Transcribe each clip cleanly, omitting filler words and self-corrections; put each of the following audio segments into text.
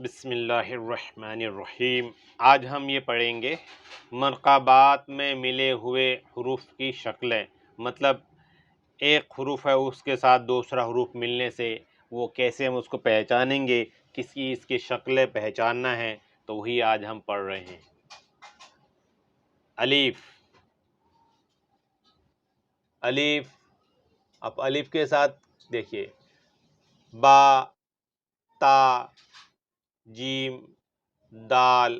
بسم اللہ الرحمن الرحیم۔ آج ہم یہ پڑھیں گے مرکبات میں ملے ہوئے حروف کی شکلیں، مطلب ایک حروف ہے اس کے ساتھ دوسرا حروف ملنے سے وہ کیسے ہم اس کو پہچانیں گے، اس کی شکلیں پہچاننا ہے، تو وہی آج ہم پڑھ رہے ہیں۔ الف، الف، اب الف کے ساتھ دیکھیے با، تا، جیم، دال،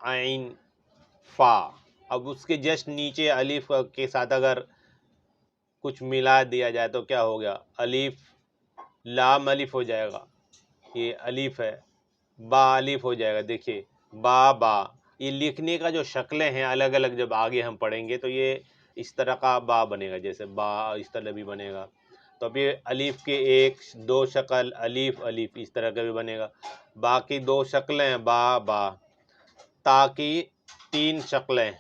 عین، فا۔ اب اس کے جسٹ نیچے الف کے ساتھ اگر کچھ ملا دیا جائے تو کیا ہو گیا؟ الف، لام الف ہو جائے گا، یہ الف ہے، با الف ہو جائے گا، دیکھیے با۔ یہ لکھنے کا جو شکلیں ہیں الگ الگ، جب آگے ہم پڑھیں گے تو یہ اس طرح کا با بنے گا، جیسے با اس طرح بھی بنے گا۔ تو اب یہ الف کے ایک دو شکل الف الف اس طرح کا بھی بنے گا، باقی دو شکلیں با۔ تا کی تین شکلیں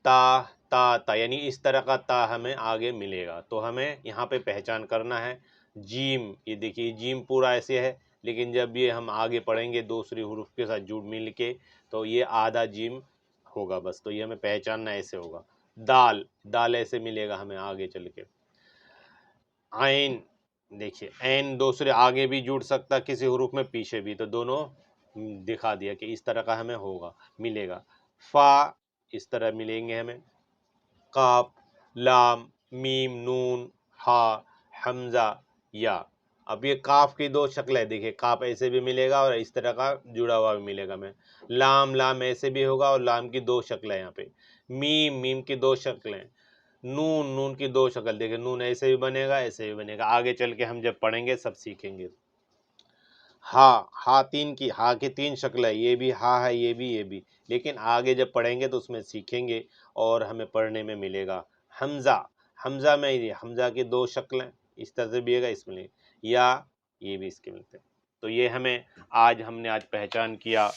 تا، یعنی اس طرح کا تا ہمیں آگے ملے گا، تو ہمیں یہاں پہ پہچان کرنا ہے۔ جیم، یہ دیکھیے جیم پورا ایسے ہے، لیکن جب یہ ہم آگے پڑھیں گے دوسری حروف کے ساتھ جڑ مل کے تو یہ آدھا جیم ہوگا بس، تو یہ ہمیں پہچاننا ایسے ہوگا۔ دال ایسے ملے گا ہمیں آگے چل کے۔ عین، دیکھیے عین دوسرے آگے بھی جڑ سکتا کسی حروف میں، پیچھے بھی، تو دونوں دکھا دیا کہ اس طرح کا ہمیں ہوگا ملے گا۔ فا اس طرح ملیں گے ہمیں۔ قاف، لام، میم، نون، ہا، حمزہ، یا۔ اب یہ قاف کی دو شکلیں دیکھیں، قاف ایسے بھی ملے گا اور اس طرح کا جڑا ہوا بھی ملے گا ہمیں۔ لام ایسے بھی ہوگا اور لام کی دو شکلیں یہاں پہ۔ میم کی دو شکلیں۔ نون کی دو شکل دیکھیں، نون ایسے بھی بنے گا ایسے بھی بنے گا، آگے چل کے ہم جب پڑھیں گے سب سیکھیں گے۔ ہا کی تین شکلیں، یہ بھی ہا ہے، یہ بھی، لیکن آگے جب پڑھیں گے تو اس میں سیکھیں گے اور ہمیں پڑھنے میں ملے گا۔ حمزہ میں حمزہ کی دو شکلیں، اس طرح سے بھی ہے گا، اس میں یا یہ بھی اس کے ملتے ہیں۔ تو یہ ہم نے آج پہچان کیا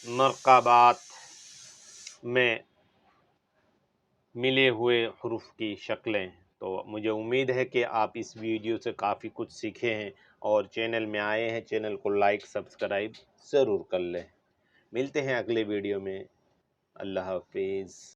مرکبات میں ملے ہوئے حروف کی شکلیں۔ تو مجھے امید ہے کہ آپ اس ویڈیو سے کافی کچھ سیکھے ہیں، اور چینل میں آئے ہیں، چینل کو لائک سبسکرائب ضرور کر لیں۔ ملتے ہیں اگلے ویڈیو میں، اللہ حافظ۔